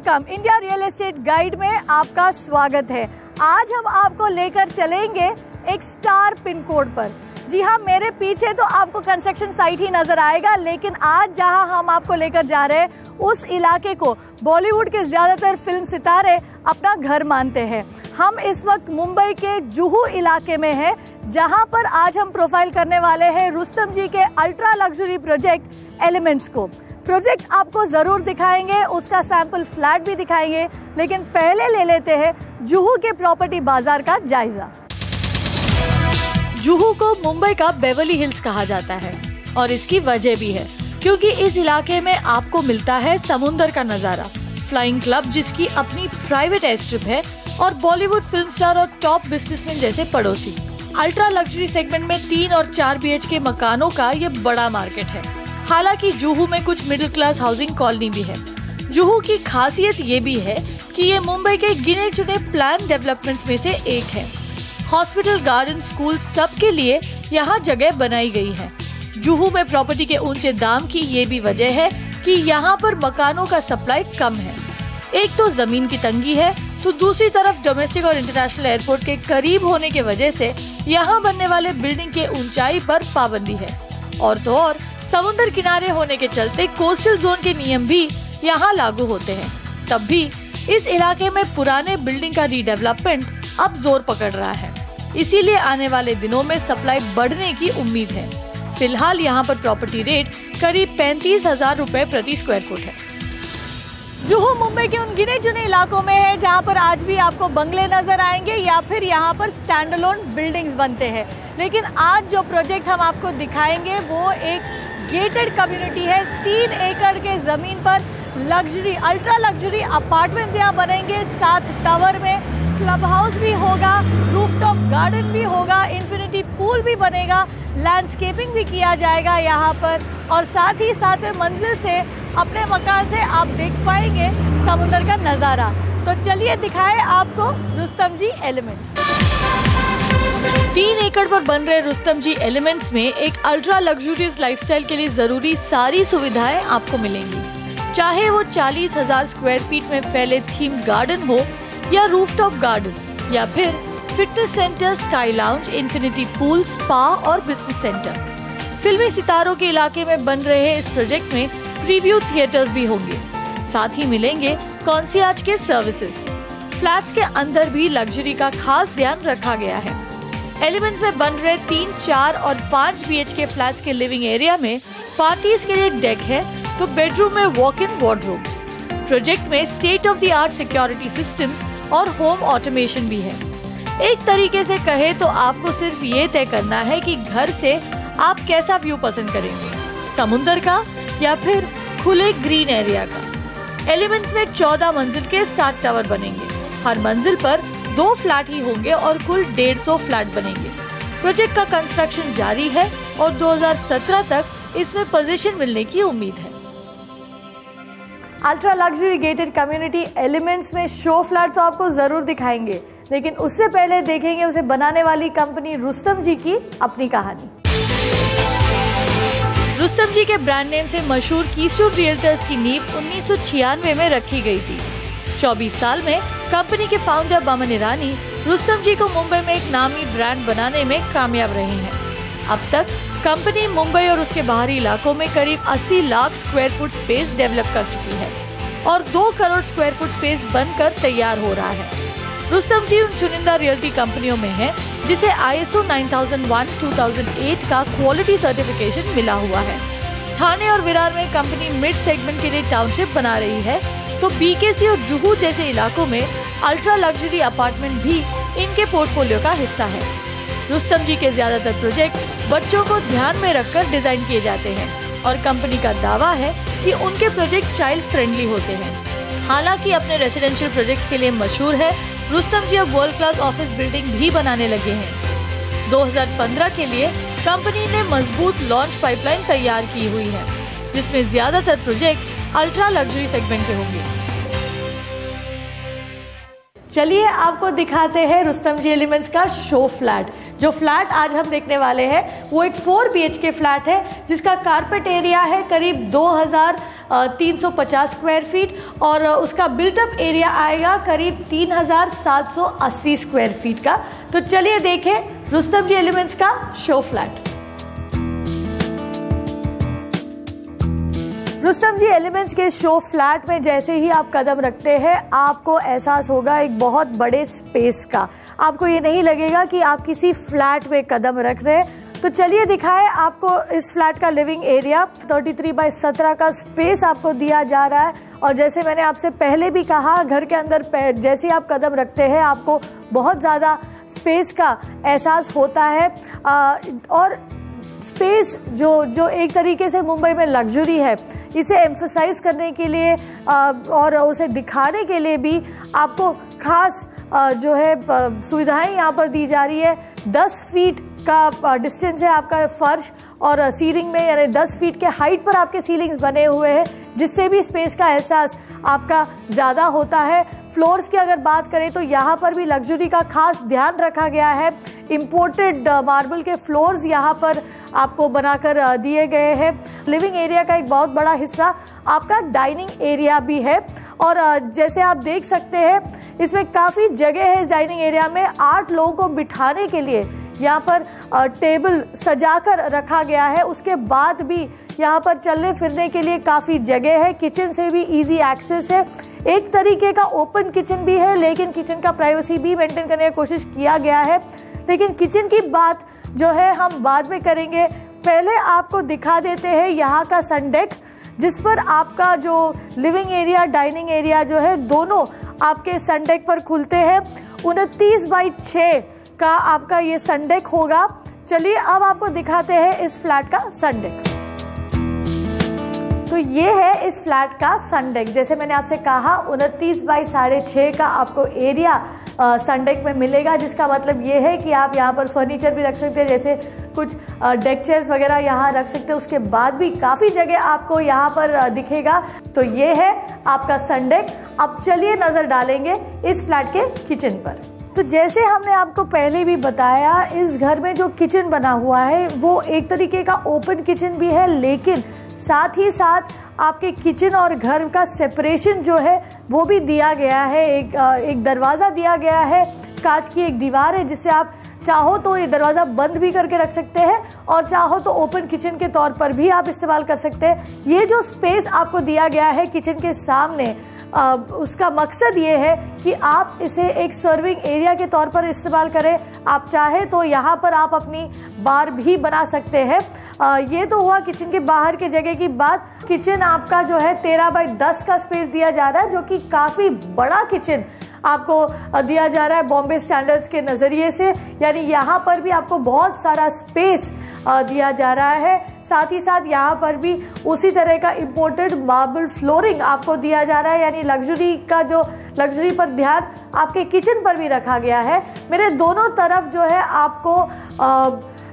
Welcome, India real estate guide में आपका स्वागत है। आज हम आपको लेकर चलेंगे एक स्टार पिन कोड पर। जी हाँ, मेरे पीछे तो आपको कंस्ट्रक्शन साइट ही नजर आएगा, लेकिन आज जहां हम आपको लेकर जा रहे हैं उस इलाके को बॉलीवुड के ज्यादातर फिल्म सितारे अपना घर मानते हैं। हम इस वक्त मुंबई के जुहू इलाके में हैं, जहां पर आज हम प्रोफाइल करने वाले हैं रुस्तम जी के अल्ट्रा लग्जरी प्रोजेक्ट एलिमेंट्स को। प्रोजेक्ट आपको जरूर दिखाएंगे, उसका सैंपल फ्लैट भी दिखाएंगे, लेकिन पहले ले लेते हैं जुहू के प्रॉपर्टी बाजार का जायजा। जुहू को मुंबई का बेवर्ली हिल्स कहा जाता है और इसकी वजह भी है, क्योंकि इस इलाके में आपको मिलता है समुंदर का नजारा, फ्लाइंग क्लब जिसकी अपनी प्राइवेट एयर स्ट्रिप है और बॉलीवुड फिल्म स्टार और टॉप बिजनेसमैन जैसे पड़ोसी। अल्ट्रा लग्जरी सेगमेंट में 3 और 4 BHK मकानों का ये बड़ा मार्केट है। हालांकि जुहू में कुछ मिडिल क्लास हाउसिंग कॉलोनी भी है। जुहू की खासियत ये भी है कि ये मुंबई के गिने चुने प्लान डेवलपमेंट्स में से एक है। हॉस्पिटल, गार्डन, स्कूल सबके लिए यहाँ जगह बनाई गई है। जुहू में प्रॉपर्टी के ऊंचे दाम की ये भी वजह है कि यहाँ पर मकानों का सप्लाई कम है। एक तो जमीन की तंगी है, तो दूसरी तरफ डोमेस्टिक और इंटरनेशनल एयरपोर्ट के करीब होने की वजह से यहाँ बनने वाले बिल्डिंग के ऊंचाई पर पाबंदी है। और तो और समुद्र किनारे होने के चलते कोस्टल जोन के नियम भी यहाँ लागू होते हैं। तब भी इस इलाके में पुराने बिल्डिंग का रीडेवलपमेंट अब जोर पकड़ रहा है, इसीलिए आने वाले दिनों में सप्लाई बढ़ने की उम्मीद है। फिलहाल यहाँ पर प्रॉपर्टी रेट करीब 35,000 रुपए प्रति स्क्वायर फुट है। जुहू मुंबई के उन गिने चुने इलाकों में है जहाँ पर आज भी आपको बंगले नजर आएंगे या फिर यहाँ पर स्टैंड अलोन बिल्डिंग्स बनते हैं। लेकिन आज जो प्रोजेक्ट हम आपको दिखाएंगे वो एक गेटेड कम्युनिटी है। 3 एकड़ के जमीन पर लग्जरी, अल्ट्रा लग्जरी अपार्टमेंट्स यहाँ बनेंगे। 7 टावर में क्लब हाउस भी होगा, रूफटॉप गार्डन भी होगा, इंफिनिटी पूल भी बनेगा, लैंडस्केपिंग भी किया जाएगा यहाँ पर, और साथ ही 7वें मंजिल से अपने मकान से आप देख पाएंगे समुद्र का नज़ारा। तो चलिए दिखाएं आपको रुस्तम जी एलिमेंट्स। 3 एकड़ पर बन रहे रुस्तम जी एलिमेंट्स में एक अल्ट्रा लग्जूरियस लाइफस्टाइल के लिए जरूरी सारी सुविधाएं आपको मिलेंगी। चाहे वो 40,000 स्क्वायर फीट में फैले थीम गार्डन हो या रूफटॉप गार्डन या फिर fitness centre, sky lounge, infinity pool, spa और बिजनेस सेंटर। फिल्मी सितारों के इलाके में बन रहे इस प्रोजेक्ट में प्रीव्यू थिएटर्स भी होंगे। साथ ही मिलेंगे कॉन्सियाज के सर्विसेज। फ्लैट्स के अंदर भी लग्जरी का खास ध्यान रखा गया है। एलिमेंट्स में बन रहे 3, 4 और 5 BHK फ्लैट्स के लिविंग एरिया में पार्टीज के लिए डेक है, तो बेडरूम में वॉक इन वार्डरोब्स। प्रोजेक्ट में state of the art security systems और होम ऑटोमेशन भी है। एक तरीके से कहे तो आपको सिर्फ ये तय करना है कि घर से आप कैसा व्यू पसंद करेंगे, समुंदर का या फिर खुले ग्रीन एरिया का। एलिमेंट्स में 14 मंजिल के 7 टावर बनेंगे। हर मंजिल पर 2 फ्लैट ही होंगे और कुल 150 फ्लैट बनेंगे। प्रोजेक्ट का कंस्ट्रक्शन जारी है और 2017 तक इसमें पोजीशन मिलने की उम्मीद है। Ultra luxury gated community elements में शो फ्लैट तो आपको जरूर दिखाएंगे, लेकिन उससे पहले देखेंगे उसे बनाने वाली कंपनी रुस्तम जी की अपनी कहानी। रुस्तम जी के ब्रांड नेम से मशहूर कीस्टोन रियल्टर्स की नींव 1996 में रखी गई थी। 24 साल में कंपनी के फाउंडर बमन ईरानी रुस्तम जी को मुंबई में एक नामी ब्रांड बनाने में कामयाब रहे हैं। अब तक कंपनी मुंबई और उसके बाहरी इलाकों में करीब 80 lakh square foot space develop कर चुकी है और 2 करोड़ स्क्वायर फुट स्पेस बनकर तैयार हो रहा है। रुस्तम जी उन चुनिंदा रियल्टी कंपनियों में है जिसे ISO 9001-2008 का क्वालिटी सर्टिफिकेशन मिला हुआ है। ठाणे और विरार में कंपनी मिड सेगमेंट के लिए टाउनशिप बना रही है, तो BKC और जुहू जैसे इलाकों में अल्ट्रा लग्जरी अपार्टमेंट भी इनके पोर्टफोलियो का हिस्सा है। रुस्तम जी के ज्यादातर प्रोजेक्ट बच्चों को ध्यान में रखकर डिजाइन किए जाते हैं और कंपनी का दावा है कि उनके प्रोजेक्ट चाइल्ड फ्रेंडली होते हैं। हालांकि अपने रेसिडेंशियल प्रोजेक्ट्स के लिए मशहूर है, रुस्तम जी अब वर्ल्ड क्लास ऑफिस बिल्डिंग भी बनाने लगे हैं। 2015 के लिए कंपनी ने मजबूत लॉन्च पाइपलाइन तैयार की हुई है, जिसमें ज्यादातर प्रोजेक्ट अल्ट्रा लग्जरी सेगमेंट के होंगे। चलिए आपको दिखाते हैं रुस्तम जी एलिमेंट्स का शो फ्लैट। जो फ्लैट आज हम देखने वाले हैं वो एक 4 BHK फ्लैट है जिसका कारपेट एरिया है करीब 2350 स्क्वायर फीट और उसका बिल्टअप एरिया आएगा करीब 3780 स्क्वायर फीट का। तो चलिए देखें रुस्तम जी एलिमेंट्स का show flat. Rustam G elements के शो फ्लैट में जैसे ही आप कदम रखते हैं आपको एहसास होगा एक बहुत बड़े स्पेस का। आपको ये नहीं लगेगा कि आप किसी फ्लैट में कदम रख रहे हैं। तो चलिए दिखाएं आपको इस फ्लैट का लिविंग एरिया। 33/17 का स्पेस आपको दिया जा रहा है और जैसे मैंने आपसे पहले भी कहा, घर के अंदर जैसे आप कदम रखते हैं आपको बहुत ज़्यादा स्पेस का एहसास होता है। और स्पेस जो एक तरीके से मुंबई में लग्जरी है, इसे एम्फसाइज करने के लिए और उसे दिखाने के लिए भी आपको खास जो है सुविधाएं यहाँ पर दी जा रही है। 10 फीट का डिस्टेंस है आपका फर्श और सीलिंग में, यानी 10 फीट के हाइट पर आपके सीलिंग्स बने हुए हैं जिससे भी स्पेस का एहसास आपका ज़्यादा होता है। फ्लोर्स की अगर बात करें तो यहाँ पर भी लग्जरी का खास ध्यान रखा गया है। इम्पोर्टेड मार्बल के फ्लोर्स यहाँ पर आपको बनाकर दिए गए हैं। लिविंग एरिया का एक बहुत बड़ा हिस्सा आपका डाइनिंग एरिया भी है और जैसे आप देख सकते हैं इसमें काफ़ी जगह है। इस डाइनिंग एरिया में 8 लोगों को बिठाने के लिए यहाँ पर टेबल सजाकर रखा गया है। उसके बाद भी यहाँ पर चलने फिरने के लिए काफ़ी जगह है। किचन से भी इजी एक्सेस है। एक तरीके का ओपन किचन भी है लेकिन किचन का प्राइवेसी भी मेंटेन करने की कोशिश किया गया है। लेकिन किचन की बात जो है हम बाद में करेंगे। पहले आपको दिखा देते हैं यहाँ का सन डेक जिस पर आपका जो लिविंग एरिया डाइनिंग एरिया जो है दोनों आपके सन डेक पर खुलते हैं। 29/6 का आपका ये सन डेक होगा। चलिए अब आपको दिखाते हैं इस फ्लैट का सन डेक। तो ये है इस फ्लैट का सन डेक। जैसे मैंने आपसे कहा 29/6.5 का आपको एरिया सन डेक में मिलेगा, जिसका मतलब ये है कि आप यहाँ पर फर्नीचर भी रख सकते हैं, जैसे कुछ डेक चेयर्स वगैरह यहाँ रख सकते हैं। उसके बाद भी काफ़ी जगह आपको यहाँ पर दिखेगा। तो ये है आपका सन डेक। अब चलिए नज़र डालेंगे इस फ्लैट के किचन पर। तो जैसे हमने आपको पहले भी बताया, इस घर में जो किचन बना हुआ है वो एक तरीके का ओपन किचन भी है, लेकिन साथ ही साथ आपके किचन और घर का सेपरेशन जो है वो भी दिया गया है। एक दरवाज़ा दिया गया है, कांच की एक दीवार है जिससे आप चाहो तो ये दरवाज़ा बंद भी करके रख सकते हैं और चाहो तो ओपन किचन के तौर पर भी आप इस्तेमाल कर सकते हैं। ये जो स्पेस आपको दिया गया है किचन के सामने, उसका मकसद ये है कि आप इसे एक सर्विंग एरिया के तौर पर इस्तेमाल करें। आप चाहे तो यहाँ पर आप अपनी बार भी बना सकते हैं। ये तो हुआ किचन के बाहर के जगह की बात। किचन आपका जो है 13/10 का स्पेस दिया जा रहा है, जो कि काफ़ी बड़ा किचन आपको दिया जा रहा है बॉम्बे स्टैंडर्ड्स के नज़रिए से। यानी यहाँ पर भी आपको बहुत सारा स्पेस दिया जा रहा है। साथ ही साथ यहाँ पर भी उसी तरह का इम्पोर्टेड मार्बल फ्लोरिंग आपको दिया जा रहा है। यानी लग्जरी पर ध्यान आपके किचन पर भी रखा गया है। मेरे दोनों तरफ जो है आपको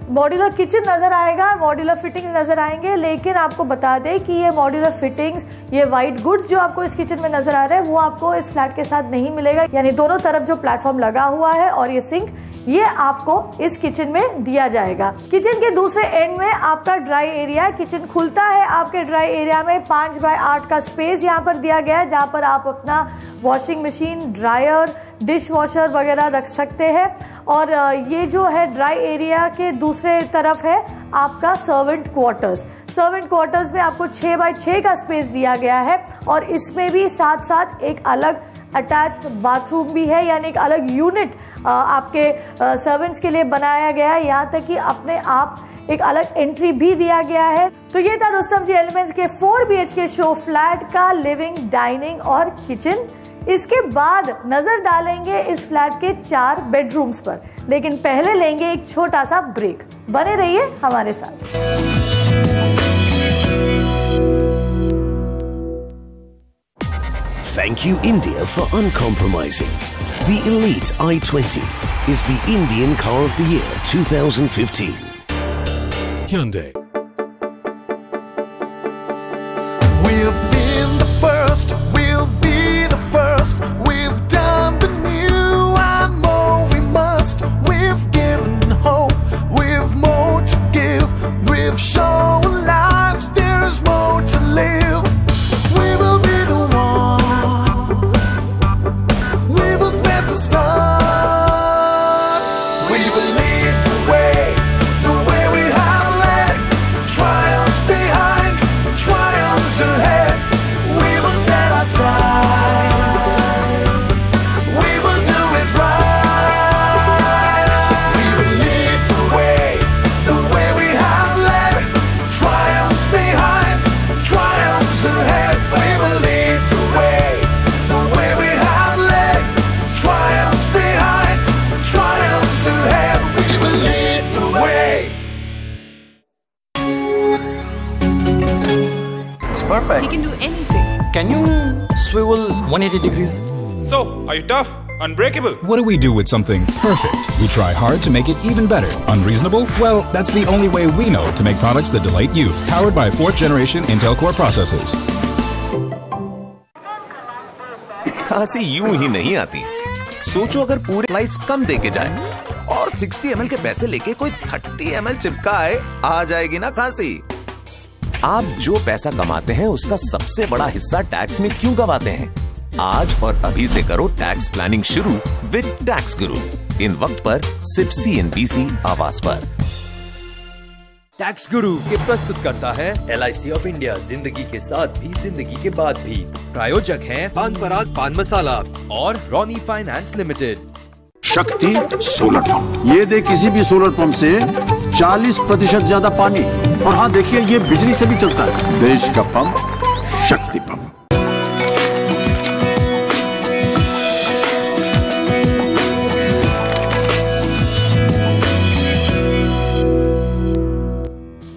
मॉड्यूलर किचन नज़र आएगा, मॉड्यूलर फिटिंग्स नज़र आएंगे। लेकिन आपको बता दें कि ये मॉड्यूलर फिटिंग्स, ये वाइट गुड्स जो आपको इस किचन में नज़र आ रहे हैं वो आपको इस फ्लैट के साथ नहीं मिलेगा। यानी दोनों तरफ जो प्लेटफॉर्म लगा हुआ है और ये सिंक, ये आपको इस किचन में दिया जाएगा। किचन के दूसरे एंड में आपका ड्राई एरिया, किचन खुलता है आपके ड्राई एरिया में 5/8 का स्पेस यहाँ पर दिया गया है, जहाँ पर आप अपना washing machine, dryer, dish washer वगैरह रख सकते हैं। और ये जो है ड्राई एरिया के दूसरे तरफ है आपका सर्वेंट क्वार्टर्स। सर्वेंट क्वार्टर्स में आपको 6/6 का स्पेस दिया गया है और इसमें भी साथ साथ एक अलग अटैच्ड बाथरूम भी है। यानी एक अलग यूनिट आपके सर्वेंट्स के लिए बनाया गया है। यहाँ तक कि अपने आप एक अलग एंट्री भी दिया गया है। तो ये था रुस्तम जी एलिमेंट्स के 4 BHK शो फ्लैट का लिविंग, डाइनिंग और किचन। इसके बाद नजर डालेंगे इस फ्लैट के 4 बेडरूम्स पर, लेकिन पहले लेंगे एक छोटा सा ब्रेक। बने रहिए हमारे साथ। Thank you, India, for uncompromising. The Elite i20 is the Indian Car of the Year 2015. Hyundai. We've been the first, we'll be the first, we've done the news. हासिल है, we will lead the way. It's perfect. He can do anything. Can you swivel 180 degrees? So, are you tough? Unbreakable? What do we do with something perfect? We try hard to make it even better. Unreasonable? Well, that's the only way we know to make products that delight you. Powered by 4th generation Intel Core processors. खांसी यूं ही नहीं आती। सोचो अगर पूरे slice कम देके जाए और 60 ml के पैसे लेके कोई 30 ml चिपकाए, आ जाएगी ना खांसी। आप जो पैसा कमाते हैं उसका सबसे बड़ा हिस्सा टैक्स में क्यों गवाते हैं? आज और अभी से करो टैक्स प्लानिंग शुरू विद टैक्स गुरु। इन वक्त पर सिर्फ CNBC आवाज पर। टैक्स गुरु के प्रस्तुत करता है LIC ऑफ इंडिया, जिंदगी के साथ भी जिंदगी के बाद भी। प्रायोजक हैं पान पराग पान मसाला और रॉनी फाइनेंस लिमिटेड। शक्ति सोलर पंप, ये दे किसी भी सोलर पंप से 40% ज्यादा पानी। और हाँ देखिए, ये बिजली से भी चलता है। देश का पंप, शक्ति पंप।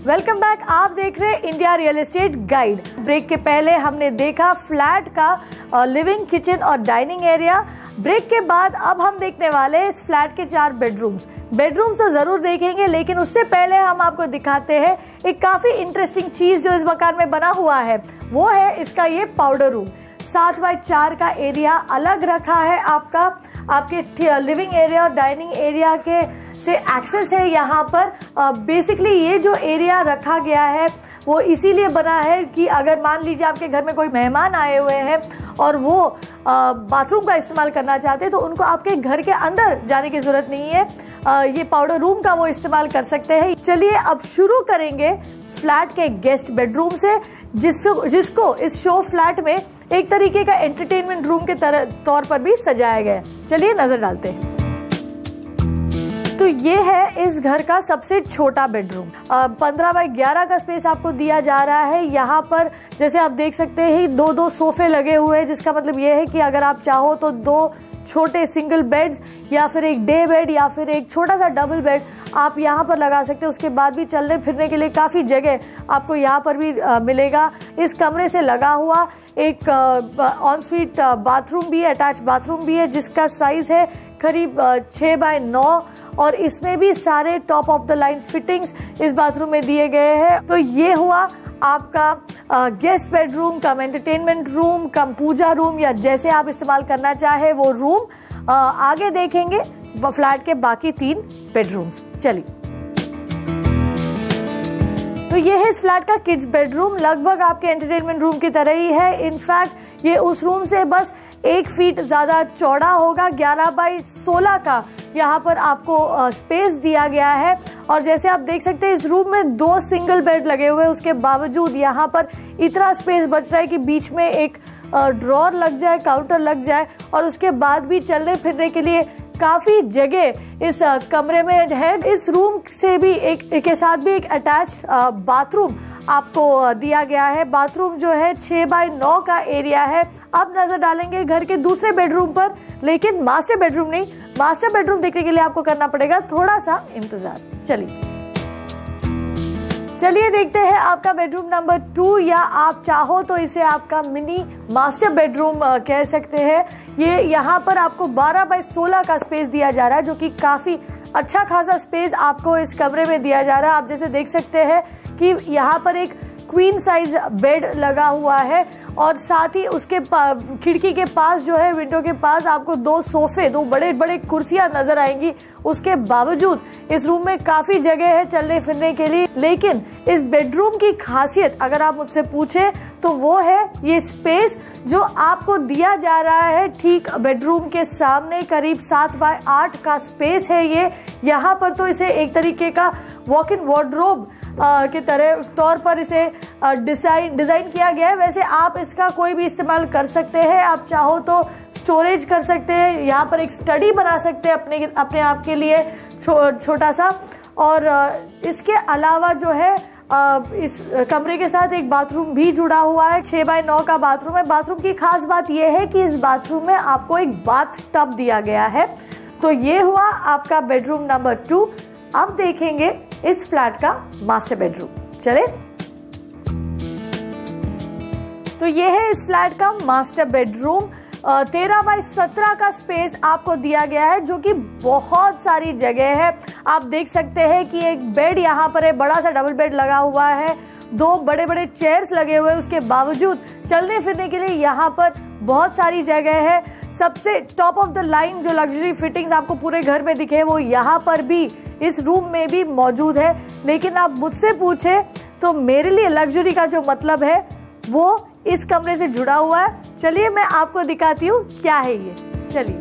Welcome back. आप देख रहे हैं India real estate guide. Break के पहले हमने देखा फ्लैट का लिविंग, किचन और डाइनिंग एरिया। ब्रेक के बाद अब हम देखने वाले हैं इस फ्लैट के 4 बेडरूम्स। बेडरूम्स तो जरूर देखेंगे, लेकिन उससे पहले हम आपको दिखाते हैं एक काफी इंटरेस्टिंग चीज जो इस मकान में बना हुआ है। वो है इसका ये पाउडर रूम। 7x4 का एरिया अलग रखा है आपका। आपके लिविंग एरिया और डाइनिंग एरिया के से एक्सेस है यहाँ पर। बेसिकली ये जो एरिया रखा गया है वो इसीलिए बना है कि अगर मान लीजिए आपके घर में कोई मेहमान आए हुए हैं और वो बाथरूम का इस्तेमाल करना चाहते हैं, तो उनको आपके घर के अंदर जाने की जरूरत नहीं है। ये पाउडर रूम का वो इस्तेमाल कर सकते हैं। चलिए अब शुरू करेंगे फ्लैट के गेस्ट बेडरूम से, जिसको इस शो फ्लैट में एक तरीके का एंटरटेनमेंट रूम के तौर पर भी सजाया गया है। चलिए नजर डालते हैं। तो ये है इस घर का सबसे छोटा बेडरूम। 15x11 का स्पेस आपको दिया जा रहा है। यहाँ पर जैसे आप देख सकते हैं 2 सोफे लगे हुए हैं, जिसका मतलब ये है कि अगर आप चाहो तो 2 छोटे सिंगल बेड्स या फिर एक डे बेड या फिर एक छोटा सा डबल बेड आप यहाँ पर लगा सकते हैं। उसके बाद भी चलने फिरने के लिए काफ़ी जगह आपको यहाँ पर भी मिलेगा। इस कमरे से लगा हुआ एक ऑनस्वीट बाथरूम भी है, अटैच बाथरूम भी है, जिसका साइज है करीब 6x9 और इसमें भी सारे top of the line fittings इस बाथरूम में दिए गए हैं। तो ये हुआ आपका गेस्ट बेडरूम कम एंटरटेनमेंट रूम कम पूजा रूम, या जैसे आप इस्तेमाल करना चाहे वो रूम। आगे देखेंगे फ्लैट के बाकी 3 बेडरूम्स। चलिए, तो ये है इस फ्लैट का किड्स बेडरूम। लगभग आपके एंटरटेनमेंट रूम की तरह ही है। इनफैक्ट ये उस रूम से बस 1 फीट ज्यादा चौड़ा होगा। 11x16 का यहाँ पर आपको स्पेस दिया गया है। और जैसे आप देख सकते हैं इस रूम में 2 सिंगल बेड लगे हुए हैं, उसके बावजूद यहाँ पर इतना स्पेस बच रहा है कि बीच में एक ड्रॉर लग जाए, काउंटर लग जाए, और उसके बाद भी चलने फिरने के लिए काफी जगह इस कमरे में है। इस रूम से भी के साथ भी एक अटैच बाथरूम आपको दिया गया है। बाथरूम जो है 6x9 का एरिया है। अब नजर डालेंगे घर के दूसरे बेडरूम पर, लेकिन मास्टर बेडरूम नहीं। मास्टर बेडरूम देखने के लिए आपको करना पड़ेगा थोड़ा सा इंतजार। चलिए देखते हैं आपका बेडरूम नंबर 2, या आप चाहो तो इसे आपका मिनी मास्टर बेडरूम कह सकते हैं। ये यहाँ पर आपको 12x16 का स्पेस दिया जा रहा है, जो कि काफी अच्छा खासा स्पेस आपको इस कमरे में दिया जा रहा है। आप जैसे देख सकते हैं कि यहाँ पर एक क्वीन साइज बेड लगा हुआ है, और साथ ही उसके खिड़की के पास जो है, विंडो के पास आपको 2 सोफे, 2 बड़े बड़े कुर्सियां नजर आएंगी। उसके बावजूद इस रूम में काफी जगह है चलने फिरने के लिए। लेकिन इस बेडरूम की खासियत अगर आप मुझसे पूछे तो वो है ये स्पेस जो आपको दिया जा रहा है ठीक बेडरूम के सामने। करीब 7x8 का स्पेस है ये। यहाँ पर तो इसे एक तरीके का वॉक इन वार्डरोब के तौर पर इसे डिजाइन किया गया है। वैसे आप इसका कोई भी इस्तेमाल कर सकते हैं। आप चाहो तो स्टोरेज कर सकते हैं, यहाँ पर एक स्टडी बना सकते हैं अपने आप के लिए छोटा सा। और इसके अलावा जो है इस कमरे के साथ एक बाथरूम भी जुड़ा हुआ है। 6x9 का बाथरूम है। बाथरूम की खास बात यह है कि इस बाथरूम में आपको एक बाथ टब दिया गया है। तो ये हुआ आपका बेडरूम नंबर 2। अब देखेंगे इस फ्लैट का मास्टर बेडरूम। चले, तो ये है इस फ्लैट का मास्टर बेडरूम। 13 बाई 17 का स्पेस आपको दिया गया है, जो कि बहुत सारी जगह है। आप देख सकते हैं कि एक बेड यहाँ पर है, बड़ा सा डबल बेड लगा हुआ है, 2 बड़े बड़े चेयर्स लगे हुए हैं। उसके बावजूद चलने फिरने के लिए यहाँ पर बहुत सारी जगह है। सबसे टॉप ऑफ द लाइन जो लग्जरी फिटिंग्स आपको पूरे घर में दिखे वो यहाँ पर भी इस रूम में भी मौजूद है। लेकिन आप मुझसे पूछे तो मेरे लिए लग्जरी का जो मतलब है वो इस कमरे से जुड़ा हुआ है। चलिए मैं आपको दिखाती हूँ क्या है ये। चलिए,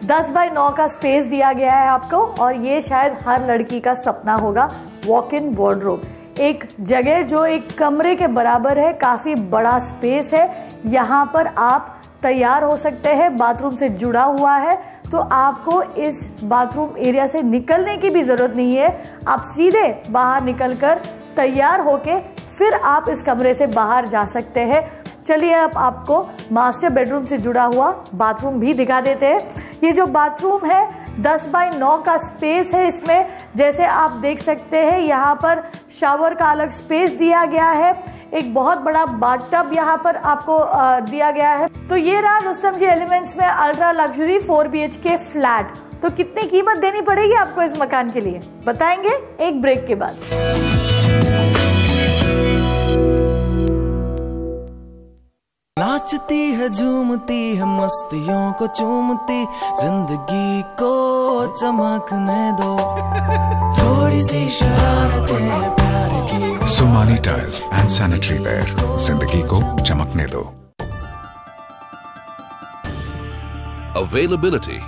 10 बाई 9 का स्पेस दिया गया है आपको, और ये शायद हर लड़की का सपना होगा। वॉक इन वार्डरोब, एक जगह जो एक कमरे के बराबर है, काफी बड़ा स्पेस है। यहाँ पर आप तैयार हो सकते हैं, बाथरूम से जुड़ा हुआ है, तो आपको इस बाथरूम एरिया से निकलने की भी जरूरत नहीं है। आप सीधे बाहर निकलकर तैयार होके फिर आप इस कमरे से बाहर जा सकते हैं। चलिए अब आपको मास्टर बेडरूम से जुड़ा हुआ बाथरूम भी दिखा देते हैं। ये जो बाथरूम है 10 बाई 9 का स्पेस है। इसमें जैसे आप देख सकते हैं यहाँ पर शावर का अलग स्पेस दिया गया है, एक बहुत बड़ा बाथटब यहाँ पर आपको दिया गया है। तो ये रहा रुस्तम जी एलिमेंट्स में अल्ट्रा लग्जरी 4 BHK फ्लैट। तो कितनी कीमत देनी पड़ेगी आपको इस मकान के लिए, बताएंगे एक ब्रेक के बाद। नाचती है, झूमती है, मस्तियों को चूमती, जिंदगी को चमकने दो, थोड़ी सी शरारतें प्यार की। Somani tiles and sanitary ware, जिंदगी को चमकने दो। Availability,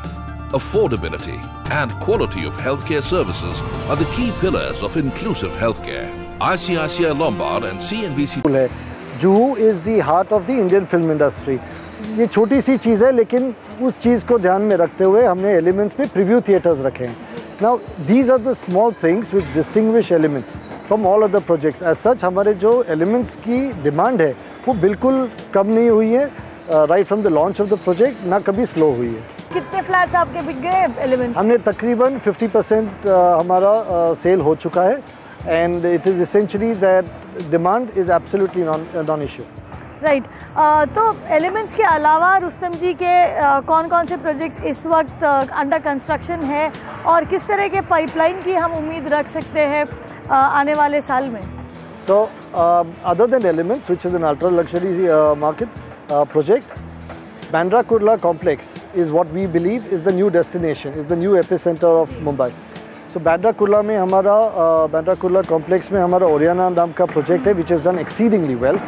affordability and quality of healthcare services are the key pillars of inclusive healthcare. ICICI Lombard and CNBC है। Juhu is the heart of the Indian film industry. ये छोटी सी चीज़ है, लेकिन उस चीज़ को ध्यान में रखते हुए हमने एलिमेंट्स में प्रीव्यू थिएटर्स रखे हैं। Now these are the small things which distinguish elements from all other projects. As such हमारे जो एलिमेंट्स की डिमांड है वो बिल्कुल कम नहीं हुई है, right from the launch of the project, ना कभी स्लो हुई है। कितने फ्लैट्स आपके बिक गए एलिमेंट्स? हमने तकरीबन 50% हमारा सेल हो चुका है, and it is essentially that demand is absolutely non-issue. Right. तो एलिमेंट्स के अलावा रुस्तम जी के कौन कौन से प्रोजेक्ट्स इस वक्त अंडर कंस्ट्रक्शन है, और किस तरह के पाइपलाइन की हम उम्मीद रख सकते हैं आने वाले साल में? So other than Elements, which is an ultra luxury market project, Bandra Kurla complex is what we believe is the new destination, is the new epicenter of Mumbai. तो बैंड्रा कुर्ला में हमारा बैंड्रा कुर्ला कॉम्प्लेक्स में हमारा ओरियाना नाम का प्रोजेक्ट है, which is done exceedingly well.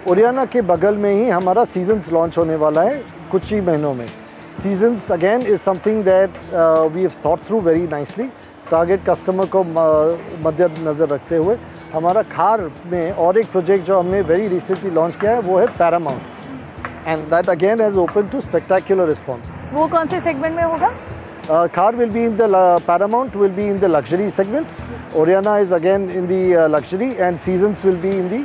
Oriana के बगल में ही हमारा सीजन्स लॉन्च होने वाला है कुछ ही महीनों में। Seasons again is something that we have thought through very nicely. Target customer को मद्देनज़र रखते हुए हमारा खार में और एक प्रोजेक्ट जो हमने वेरी रिसेंटली लॉन्च किया है वो है paramount, and that again has open to spectacular response. वो कौन से सेगमेंट में होगा? Car will be in the Paramount will be in the luxury segment. Oriana is again in the luxury, and Seasons will be in the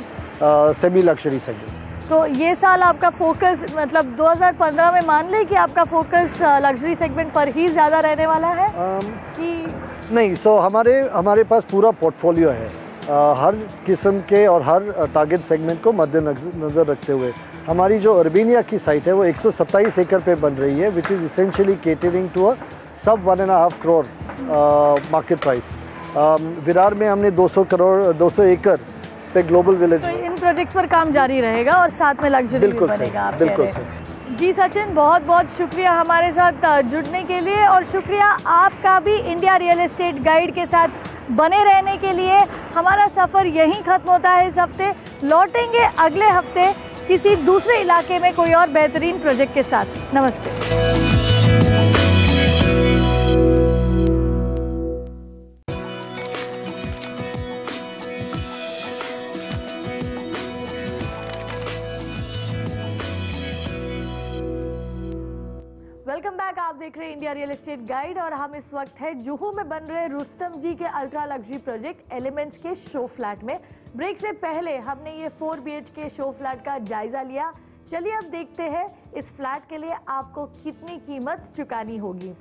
semi-luxury segment. तो ये साल आपका focus, मतलब 2015 में मान लें कि आपका फोकस लग्जरी सेगमेंट पर ही ज़्यादा रहने वाला है कि नहीं? सो हमारे पास पूरा पोर्टफोलियो है, हर किस्म के और हर टारगेट सेगमेंट को मद्देनज़र रखते हुए। हमारी जो अर्बेनिया की साइट है वो 127 एकड़ पे बन रही है, which is essentially catering to a sub 1.5 crore market price. Virar में हमने 200 एकड़ पे ग्लोबल विलेज। तो इन प्रोजेक्ट्स पर काम जारी रहेगा और साथ में लग्जरी भी बनेगा आप बिल्कुल सर। जी सचिन, बहुत बहुत शुक्रिया हमारे साथ जुड़ने के लिए, और शुक्रिया आपका भी इंडिया रियल एस्टेट गाइड के साथ बने रहने के लिए। हमारा सफ़र यहीं ख़त्म होता है इस हफ्ते। लौटेंगे अगले हफ्ते किसी दूसरे इलाके में कोई और बेहतरीन प्रोजेक्ट के साथ। नमस्ते। Welcome back. आप देख रहे हैं इंडिया रियल एस्टेट गाइड, और हम इस वक्त है जुहू में बन रहे रुस्तम जी के अल्ट्रा लग्जरी प्रोजेक्ट एलिमेंट्स के शो फ्लैट में। ब्रेक से पहले हमने ये 4 BHK शो फ्लैट का जायजा लिया। चलिए अब देखते हैं इस फ्लैट के लिए आपको कितनी कीमत चुकानी होगी।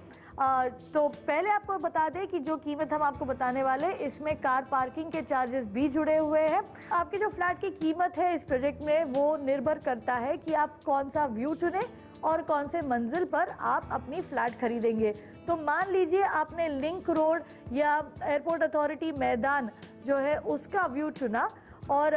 तो पहले आपको बता दें कि जो कीमत हम आपको बताने वाले, इसमें कार पार्किंग के चार्जेस भी जुड़े हुए हैं। आपकी जो फ्लैट की कीमत है इस प्रोजेक्ट में वो निर्भर करता है कि आप कौन सा व्यू चुने और कौन से मंजिल पर आप अपनी फ्लैट खरीदेंगे। तो मान लीजिए आपने लिंक रोड या एयरपोर्ट अथॉरिटी मैदान जो है उसका व्यू चुना और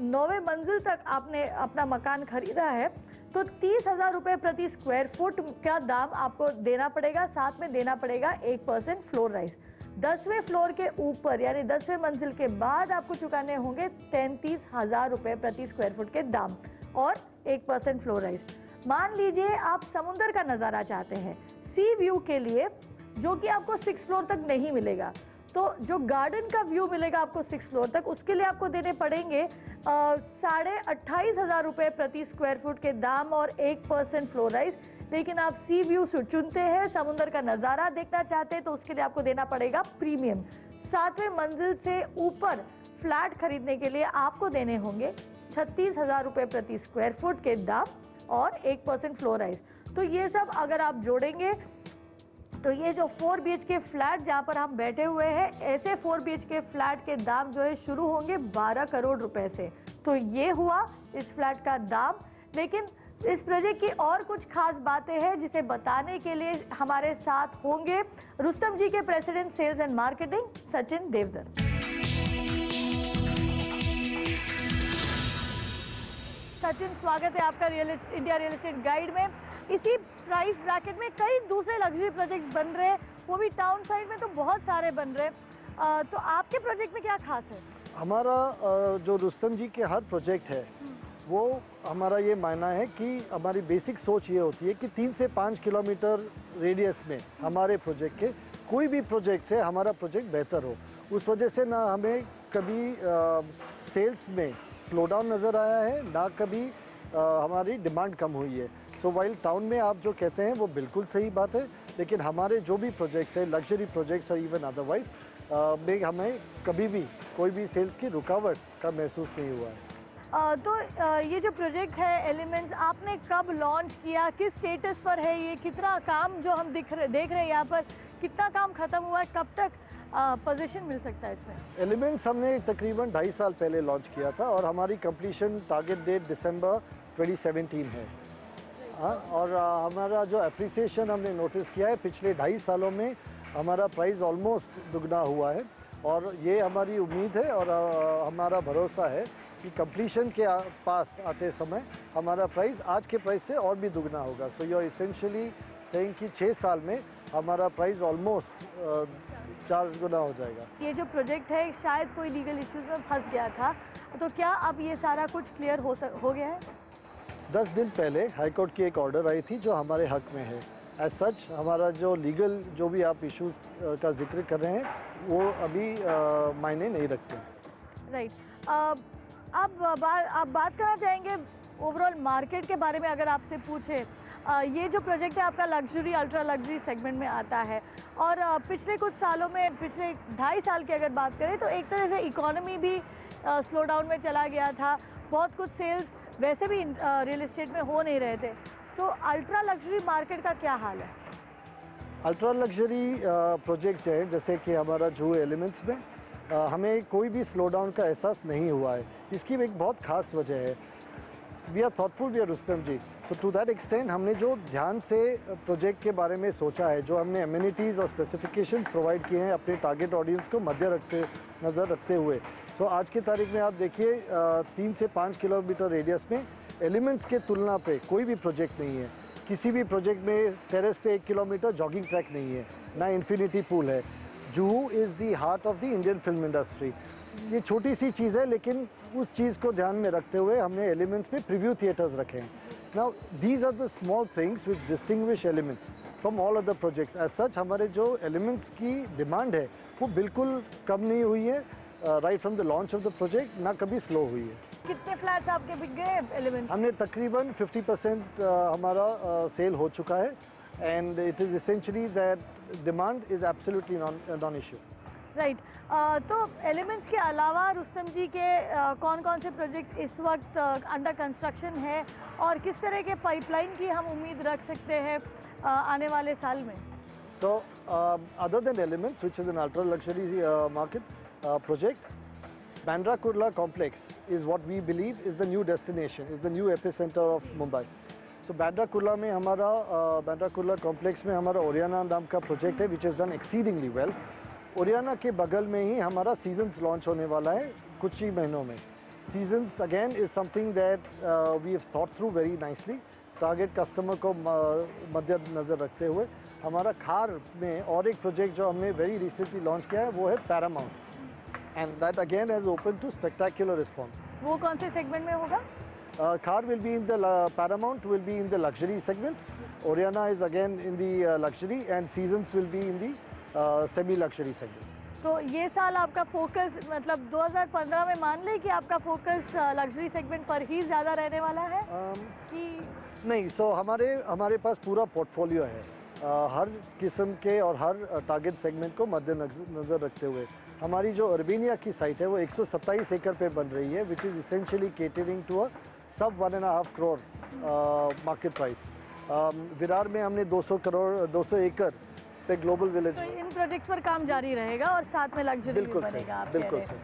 9वें मंजिल तक आपने अपना मकान खरीदा है, तो 30,000 रुपये प्रति स्क्वायर फुट का दाम आपको देना पड़ेगा। साथ में देना पड़ेगा 1% फ्लोर राइज। 10वें फ्लोर के ऊपर यानी 10वें मंजिल के बाद आपको चुकाने होंगे 33,000 रुपये प्रति स्क्वायर फुट के दाम और 1% फ्लोर राइज। मान लीजिए आप समुंदर का नज़ारा चाहते हैं सी व्यू के लिए, जो कि आपको 6 फ्लोर तक नहीं मिलेगा, तो जो गार्डन का व्यू मिलेगा आपको 6 फ्लोर तक, उसके लिए आपको देने पड़ेंगे 28,500 रुपये प्रति स्क्वायर फुट के दाम और 1% फ्लोर राइज। लेकिन आप सी व्यू चुनते हैं, समुंदर का नज़ारा देखना चाहते हैं, तो उसके लिए आपको देना पड़ेगा प्रीमियम। 7वें मंजिल से ऊपर फ्लैट खरीदने के लिए आपको देने होंगे 36,000 रुपये प्रति स्क्वायर फुट के दाम और 1% फ्लोर राइज। तो ये सब अगर आप जोड़ेंगे तो ये जो 4 BHK फ्लैट जहाँ पर हम बैठे हुए हैं, ऐसे 4 BHK फ्लैट के दाम जो है शुरू होंगे 12 करोड़ रुपए से। तो ये हुआ इस फ्लैट का दाम। लेकिन इस प्रोजेक्ट की और कुछ खास बातें हैं जिसे बताने के लिए हमारे साथ होंगे रुस्तम जी के president sales and marketing Sachin Deodhar. Sachin, स्वागत है आपका इंडिया रियल एस्टेट गाइड में। इसी प्राइस ब्रैकेट में कई दूसरे लग्जरी प्रोजेक्ट्स बन रहे हैं, वो भी टाउन साइड में तो बहुत सारे बन रहे हैं। तो आपके प्रोजेक्ट में क्या खास है? हमारा जो रुस्तम जी के हर प्रोजेक्ट है वो हमारा ये मानना है कि हमारी बेसिक सोच ये होती है कि 3 से 5 किलोमीटर रेडियस में हमारे प्रोजेक्ट के कोई भी प्रोजेक्ट से हमारा प्रोजेक्ट बेहतर हो। उस वजह से ना हमें कभी सेल्स में स्लो डाउन नज़र आया है, ना कभी हमारी डिमांड कम हुई है। सो वाइल टाउन में आप जो कहते हैं वो बिल्कुल सही बात है, लेकिन हमारे जो भी प्रोजेक्ट्स हैं, लग्जरी प्रोजेक्ट्स और इवन अदरवाइज में हमें कभी भी कोई भी सेल्स की रुकावट का महसूस नहीं हुआ है। तो ये जो प्रोजेक्ट है एलिमेंट्स, आपने कब लॉन्च किया, किस स्टेटस पर है ये, कितना काम जो हम देख रहे हैं यहाँ पर, कितना काम खत्म हुआ है, कब तक पोजीशन मिल सकता है इसमें? एलिमेंट्स हमने तकरीबन 2.5 साल पहले लॉन्च किया था और हमारी कंप्लीशन टारगेट डेट दिसंबर 2017 है। और हमारा जो अप्रिसिएशन हमने नोटिस किया है पिछले 2.5 सालों में हमारा प्राइस ऑलमोस्ट दुगना हुआ है और ये हमारी उम्मीद है और हमारा भरोसा है कि कंप्लीशन के पास आते समय हमारा प्राइस आज के प्राइस से और भी दुगना होगा। So you are essentially saying कि 6 साल में हमारा प्राइस ऑलमोस्ट 4 गुना हो जाएगा। ये जो प्रोजेक्ट है शायद कोई लीगल इश्यूज में फंस गया था, तो क्या अब ये सारा कुछ क्लियर हो गया है? 10 दिन पहले हाईकोर्ट की एक ऑर्डर आई थी जो हमारे हक में है। एज सच हमारा जो लीगल जो भी आप इश्यूज का जिक्र कर रहे हैं वो अभी मायने नहीं रखते। राइट। अब बात करना चाहेंगे ओवरऑल मार्केट के बारे में। अगर आपसे पूछे, ये जो प्रोजेक्ट है आपका लग्जरी अल्ट्रा लग्जरी सेगमेंट में आता है और पिछले कुछ सालों में, पिछले 2.5 साल की अगर बात करें तो एक तरह से इकोनॉमी भी स्लो डाउन में चला गया था, बहुत कुछ सेल्स वैसे भी रियल एस्टेट में हो नहीं रहे थे। तो अल्ट्रा लग्जरी मार्केट का क्या हाल है? अल्ट्रा लग्जरी प्रोजेक्ट्स हैं जैसे कि हमारा जो एलिमेंट्स में हमें कोई भी स्लो डाउन का एहसास नहीं हुआ है। इसकी एक बहुत खास वजह है, we are thoughtful, we are Rustomjee. So to that extent हमने जो ध्यान से प्रोजेक्ट के बारे में सोचा है, जो हमने एमिनिटीज़ और स्पेसिफिकेशंस प्रोवाइड किए हैं अपने टारगेट ऑडियंस को नज़र रखते हुए। सो आज की तारीख में आप देखिए 3 से 5 किलोमीटर रेडियस में एलिमेंट्स के तुलना पे कोई भी प्रोजेक्ट नहीं है। किसी भी प्रोजेक्ट में टेरेस पे 1 किलोमीटर जॉगिंग ट्रैक नहीं है, ना इन्फिनिटी पूल है। Juhu is the heart of the Indian film industry. ये छोटी सी चीज़ है, लेकिन उस चीज़ को ध्यान में रखते हुए हमने एलिमेंट्स में प्रीव्यू थिएटर्स रखे हैं। Now these are the small things which distinguish elements from all other projects. As such हमारे जो एलिमेंट्स की डिमांड है वो बिल्कुल कम नहीं हुई है right from the launch of the project, ना कभी स्लो हुई है। कितने फ्लैट्स आपके बिक गए एलिमेंट्स? हमने तकरीबन 50% हमारा सेल हो चुका है and it is essentially that demand is absolutely non issue. Right तो एलिमेंट्स के अलावा रुस्तम जी के कौन कौन से प्रोजेक्ट्स इस वक्त अंडर कंस्ट्रक्शन है और किस तरह के पाइपलाइन की हम उम्मीद रख सकते हैं आने वाले साल में? So other than Elements, which is an ultra luxury market project, Bandra Kurla complex is what we believe is the new destination, is the new epicenter of Mumbai. So Bandra Kurla में हमारा Bandra Kurla complex में हमारा Oriana नाम का project है, which is done exceedingly well. Oriana के बगल में ही हमारा सीजन्स लॉन्च होने वाला है कुछ ही महीनों में. Seasons again is something that we have thought through very nicely. Target customer को मद्देनज़र रखते हुए हमारा खार में और एक प्रोजेक्ट जो हमने वेरी रिसेंटली लॉन्च किया है वो है paramount, and that again has open to spectacular response. वो कौन से सेगमेंट में होगा? Car will be in the Paramount will be in the luxury segment. Oriana is again in the luxury, and Seasons will be in the semi-luxury segment. तो ये साल आपका focus मतलब 2015 में मान लें कि आपका फोकस लग्जरी सेगमेंट पर ही ज़्यादा रहने वाला है कि नहीं? सो हमारे पास पूरा पोर्टफोलियो है हर किस्म के और हर टारगेट सेगमेंट को मद्देनज़र रखते हुए. हमारी जो अर्बेनिया की साइट है वो 127 एकड़ पे बन रही है, which is essentially catering to a sub 1.5 crore market price. Virar में हमने 200 एकड़ पे ग्लोबल विलेज. तो इन प्रोजेक्ट्स पर काम जारी रहेगा और साथ में लग्जरी भी बनेगा. बिल्कुल सर.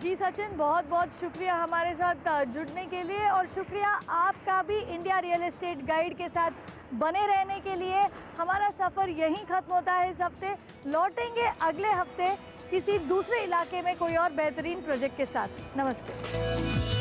जी सचिन, बहुत बहुत शुक्रिया हमारे साथ जुड़ने के लिए, और शुक्रिया आपका भी इंडिया रियल एस्टेट गाइड के साथ बने रहने के लिए. हमारा सफ़र यहीं ख़त्म होता है इस हफ्ते. लौटेंगे अगले हफ्ते किसी दूसरे इलाके में कोई और बेहतरीन प्रोजेक्ट के साथ. नमस्ते.